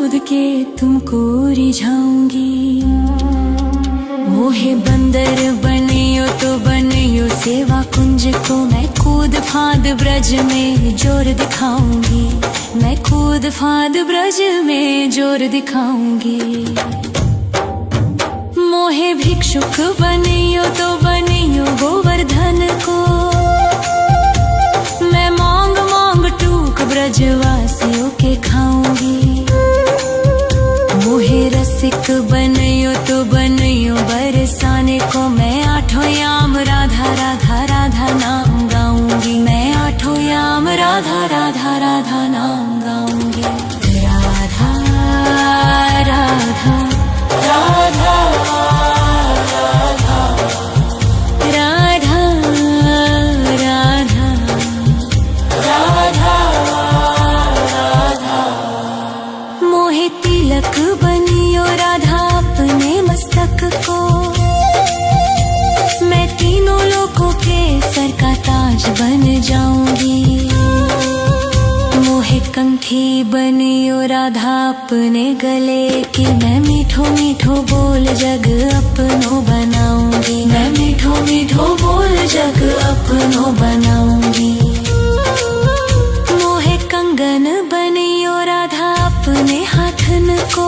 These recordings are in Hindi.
कूद के तुमको रिझाऊंगी। मोहे बंदर बनियो तो बनियो सेवा कुंज को, मैं कूद फांद ब्रज में जोर दिखाऊंगी। मैं कूद फांद ब्रज में जोर दिखाऊंगी। मोहे भिक्षुक बनियो तो बनियो गोवर्धन को, मैं मांग मांग टूक ब्रजवासियों के खाऊंगी। मोहे रसिक बनियो तो बनियो बरसाने को, मैं आठों याम राधा राधा राधा नाम गाऊंगी। मैं आठों याम राधा राधा राधा नाम गाऊंगी। राधा राधा राधा तिलक बनियो राधा अपने मस्तक को, मैं तीनों लोगों के सर का ताज बन जाऊंगी। मोहे कंठी बनियो राधा अपने गले की, मैं मीठो मीठो बोल जग अपनो बनाऊंगी। मैं मीठो मीठो बोल जग अपनो बनाऊंगी। मोहे कंगन बनियो राधा अपने हाथन को,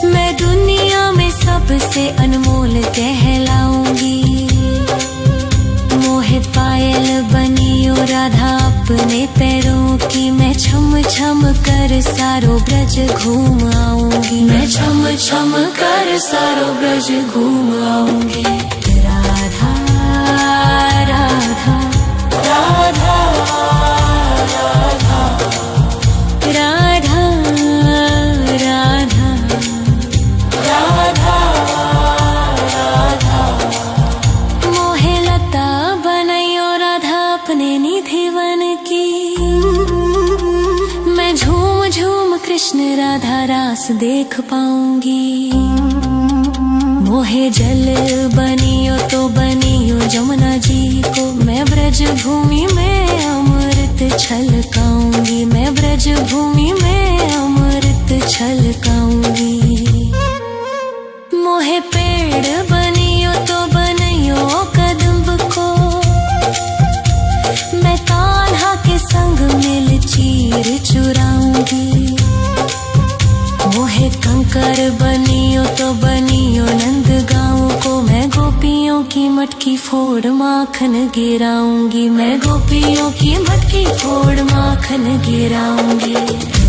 मैं दुनिया में सबसे अनमोल कहलाऊंगी। मोहे पायल बनियो राधा अपने पैरों की, मैं छम छम कर सारो ब्रज घूम आऊंगी। मैं छम छम कर सारो ब्रज घूम आऊंगी। राधा राधा राधा राधा राधा राधा राधा राधा। मोहे लता बनैयो राधा अपने निधिवन की, मैं झूम झूम कृष्ण राधा रास देख पाऊंगी। मोहे जल बनियो तो बनियो जमुना जी को, मैं ब्रज भूमि में अमृत छलकाऊंगी। मैं ब्रज भूमि में अमृत छलकाऊंगी। मोहे पेड़ बनियो तो बनियो कदम्ब को, मैं कान्हा के संग मिल चीर चुराऊंगी। मोहे कंकर बनियो तो बनियो नंद गाँव को, मैं गोपियों की मटकी फोड़ माखन गिराऊंगी। मैं गोपियों की मटकी फोड़ माखन गिराऊंगी।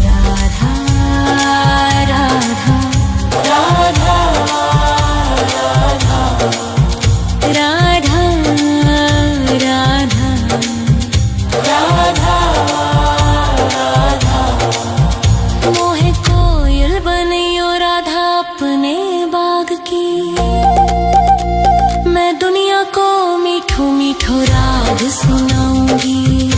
राधा राधा राधा राधा राधा राधा राधा राधा। मोहे कोयल बनियो राधा अपने बाग की, मैं दुनिया को मीठो मीठो राग सुनाऊंगी।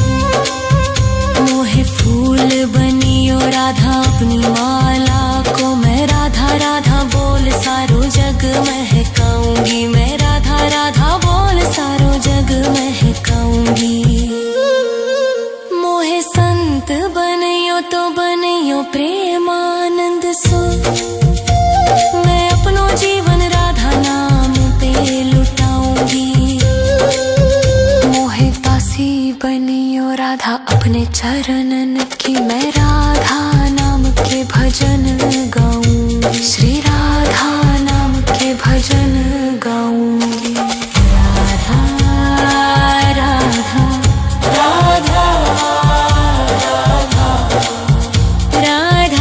मोहे फूल बनियो राधा अपनी माला को, मैं राधा राधा बोल सारो जग महकाऊंगी। मैं राधा राधा बोल सारो जग महकाऊंगी। मोहे संत बनियो तो बनियो प्रेमानंद सो, मैं अपनो जीवन राधा नाम पे लुटाऊंगी। मोहे दासी बनियो राधा अपने चरणन की, मैं राधा नाम के भजन गाऊंगी। श्री राधा नाम के भजन गाऊंगी। राधा राधा राधा राधा राधा राधा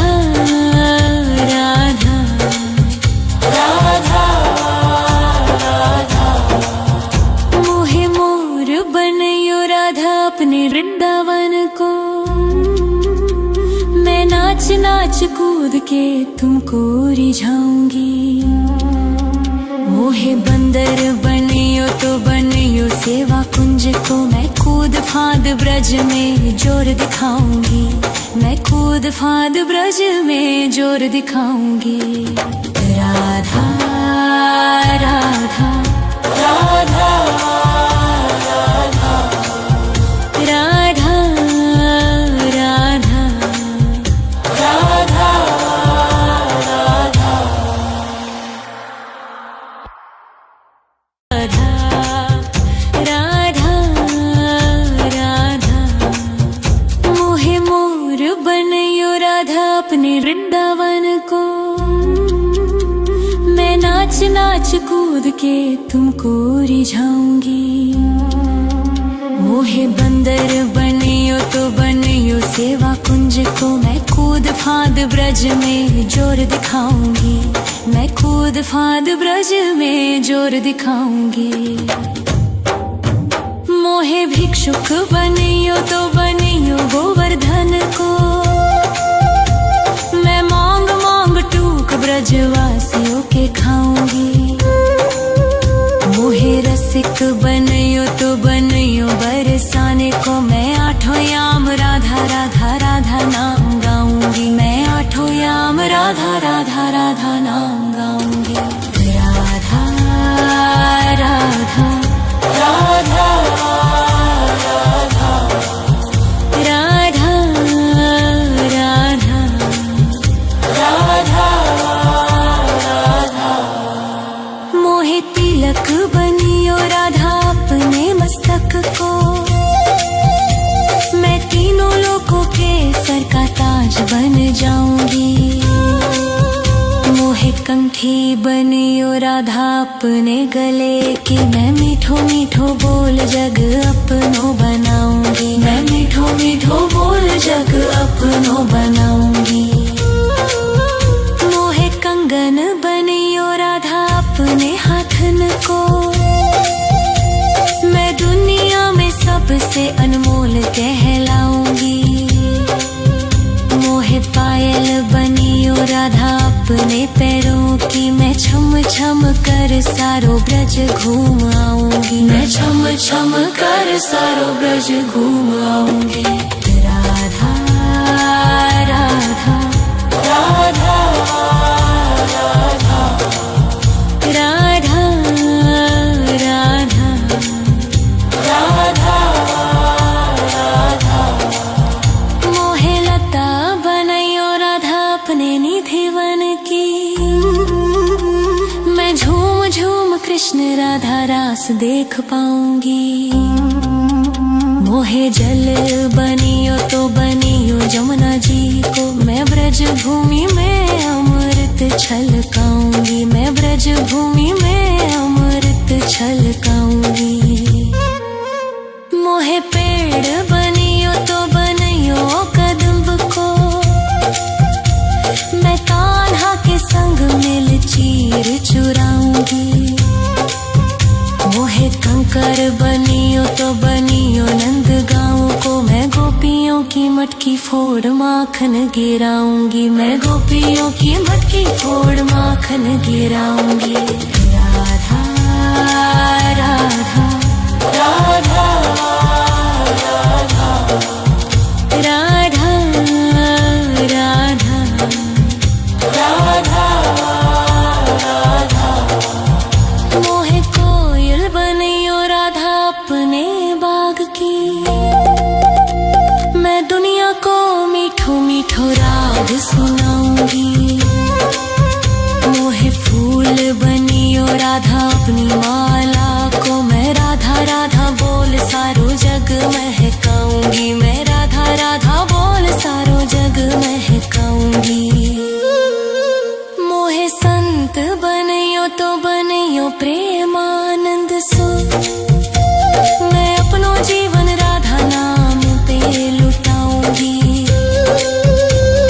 राधा राधा। मोहे मोर बनियो राधा अपने वृंदावन को, मैं नाच नाच कूद के तुमको रिझाऊंगी। मोहे बंदर बनियो तो बनियो सेवा कुंज को, मैं कूद फांद ब्रज में जोर दिखाऊंगी। मैं कूद फांद ब्रज में जोर दिखाऊंगी। राधा राधा राधा राधा राधा राधा राधा। अपने वृंदावन को। मैं नाच नाच कूद के तुमको रिझाऊंगी। मोहे बंदर बनियो तो बनियो सेवा कुंज को। मैं कूद फांद ब्रज में जोर दिखाऊंगी। मैं कूद फांद ब्रज में जोर दिखाऊंगी। मोहे भिक्षुक बनियो तो बनियो गोवर्धन को। मैं मांग मांग टूक ब्रजवासियों के खाऊंगी। मोहे रसिक बनियो तो बनियो बरसाने को। मैं आठों याम राधा राधा राधा नाम गाऊंगी। मैं आठों याम राधा राधा राधा नाम गाऊंगी। राधा राधा राधा तिलक बनियो राधा अपने मस्तक को। मैं तीनों लोगों के सर का ताज बन जाऊंगी। मोहे कंठी बनियो राधा अपने गले की। मैं मीठो मीठो बोल जग अपनो बनाऊंगी। मैं मीठो मीठो बोल जग अपनो बनाऊंगी। मोहे कंगन बनियो राधा अपने हाथन को। मैं दुनिया में सबसे अनमोल कहलाऊंगी। मोहे पायल बनियो राधा अपने पैरों की। मैं छम छम कर सारो ब्रज घूम आऊंगी। मैं छम छम कर सारो ब्रज घूम आऊंगी। राधा राधा राधा राधा राधा राधा राधा। मोहे लता बनायो राधा अपने निधि वन की। मैं झूम झूम कृष्ण राधा रास देख पाऊंगी। मोहे जल बनियो तो बनियो जमुना जी को। मैं ब्रज भूमि में अमृत छलकाऊंगी। मैं ब्रज भूमि में अमृत छलकाऊंगी। मोहे पेड़ बनियो तो बनियो कदम्ब को। मैं कान्हा के संग मिल चीर चुराऊंगी। मोहे कंकर बनियो तो बनियो नंद गाँव को। मैं गोपियों की मटकी फोड़ माखन गिराऊंगी। मैं गोपियों की मटकी फोड़ माखन गिराऊंगी। राधा राधा राधा राधा राधा राधा राधा राधा। मोहे कोयल बनियो राधा अपने बाग की। मैं दुनिया को मीठो मीठो राग सुनाऊंगी। मोहे फूल बनियो राधा अपनी माला को। मैं राधा राधा बोल सारो जग महकाऊंगी। मैं राधा राधा बोल सारो जग महकाऊंगी। मोहे संत बनियो तो बनियो प्रेमानंद सो। मैं अपनो जीवन राधा नाम पे लुटाऊंगी।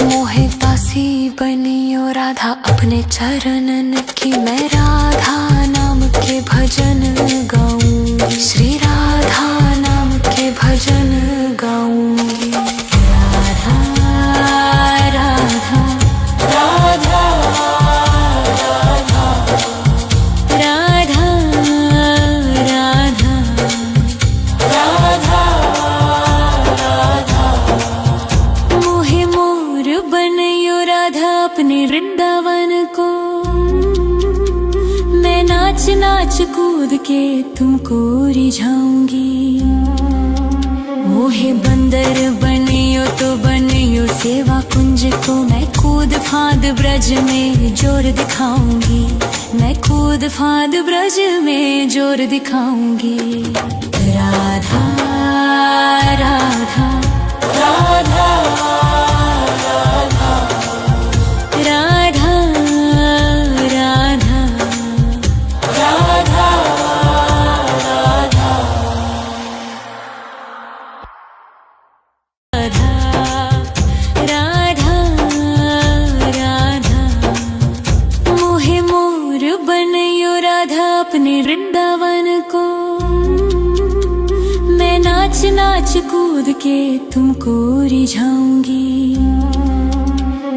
मोहे दासी बनियो राधा अपने चरणन की। मैं राधा नाम के भजन गाऊंगी। श्री राधा नाम के भजन गाऊंगी। राधा राधा राधा राधा राधा राधा राधा राधा। मोहे मोर बनियो राधा अपने वृंदावन को। मैं नाच नाच कूद के तुमको रिझाऊंगी। मोहे बंदर बनियो तो बनियो सेवा कुंज को। मैं कूद फांद ब्रज में जोर दिखाऊंगी। मैं कूद फांद ब्रज में जोर दिखाऊंगी। राधा राधा राधा राधा नाच कूद के तुमको रिझाऊंगी।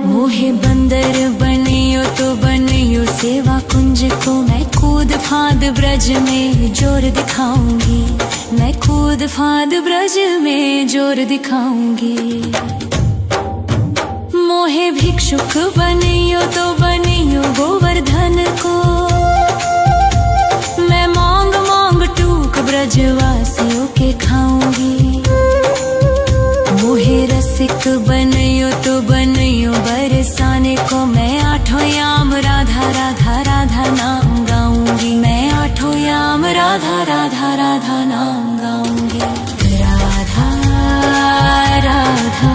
मोहे बंदर बनियो तो बनियो सेवा कुंज को, मैं कूद फांद ब्रज में जोर दिखाऊंगी। मैं कूद फांद ब्रज में जोर दिखाऊंगी। मोहे भिक्षुक बनियो तो बनियो गोवर्धन को, मैं मांग मांग टूक ब्रजवासियों के खाऊंगी। मोहे रसिक बनियो तो बनियो बरसाने को, मैं आठों याम राधा राधा राधा नाम गाऊंगी। मैं आठों याम राधा राधा राधा नाम गाऊंगी। राधा राधा राधा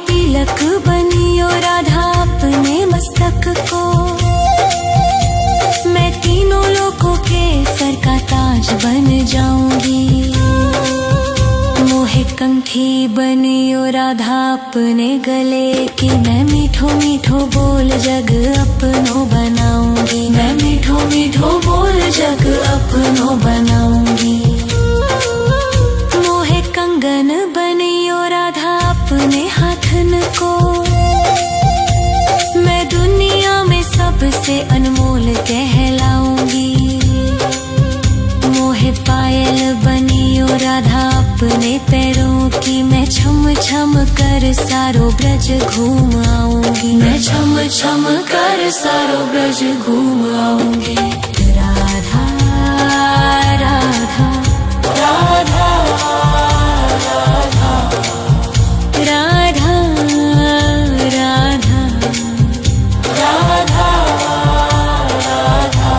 तिलक बनियो राधा अपने मस्तक को, मैं तीनों लोगों के सर का ताज बन जाऊंगी। मोहे कंठी बनियो राधा अपने गले की, मैं मीठो मीठो बोल जग अपनो बनाऊंगी। मैं मीठो मीठो बोल जग अपनो बनाऊंगी। मोहे कंगन बनियो राधा अपने हाथन को, मैं दुनिया में सबसे अनमोल कहलाऊंगी। मोहे पायल बनियो राधा अपने पैरों की, मैं छम छम कर सारो ब्रज घूम आऊंगी। मैं छम छम कर सारो ब्रज घूम आऊंगी। राधा राधा राधा राधा राधा राधा राधा।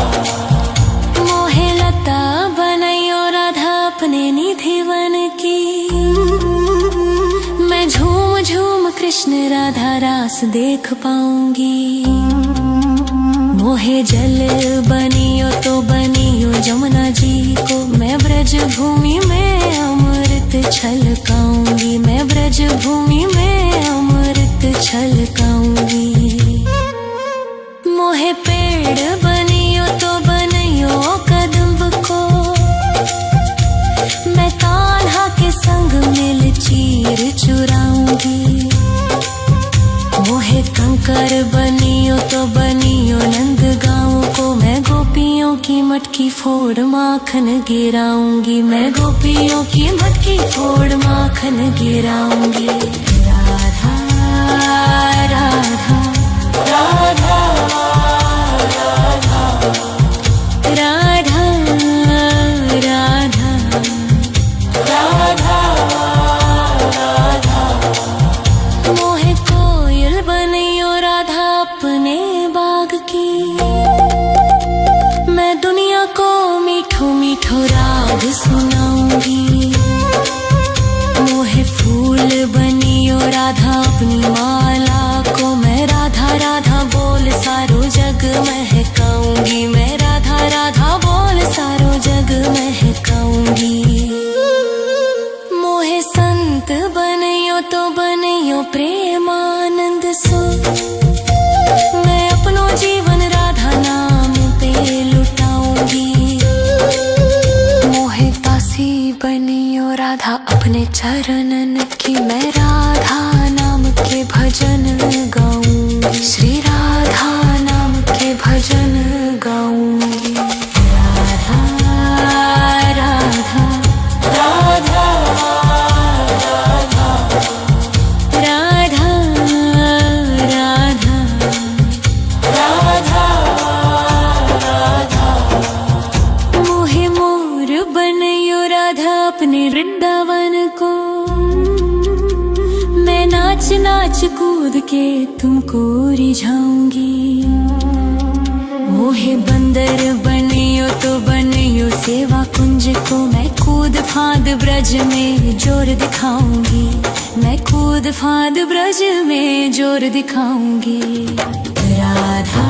मोहे लता बनैयो राधा अपने निधिवन की, मैं झूम झूम कृष्ण राधा रास देख पाऊंगी। मोहे जल बनियो तो बनियो जमुना जी को, मैं ब्रज भूमि में अमृत छलकाऊंगी। मैं ब्रज भूमि में अमृत छलकाऊंगी। मोहे पेड़ बनियो तो बनियो कदम्ब को, मैं कान्हा के संग मिल चीर चुराऊंगी। मोहे कंकर बनियो तो बनियो नंद गाँव को, मैं गोपियों की मटकी फोड़ माखन गिराऊंगी। मैं गोपियों की मटकी फोड़ माखन गिराऊंगी। राधा राधा राधा राधा राधा राधा राधा राधा। मोहे कोयल बनियो राधा अपने बाग की, मैं दुनिया को मीठो मीठो राग सुनाऊंगी। मोहे फूल बनियो राधा अपनी माला को, मैं राधा राधा बोल सारो जग महकाऊंगी। मैं राधा राधा बोल सारो जग महकाऊंगी। मोहे संत बनियो तो बनियो प्रेमानंद सो, मैं अपनो जीवन राधा नाम पे लुटाऊंगी। मोहे दासी बनियो राधा अपने चरणन की, मैं राधा नाम के भजन गाऊंगी। श्री राधा नाम के भजन गाऊंगी। राधा राधा राधा राधा राधा राधा राधा राधा। मोहे मोर बनियो राधा अपने वृंदावन को, मैं नाच नाच कूद के तुमको रिझाऊंगी। मोहे बंदर बनियो तो बनियो सेवा कुंज को, मैं कूद फांद ब्रज में जोर दिखाऊंगी। मैं कूद फांद ब्रज में जोर दिखाऊंगी। राधा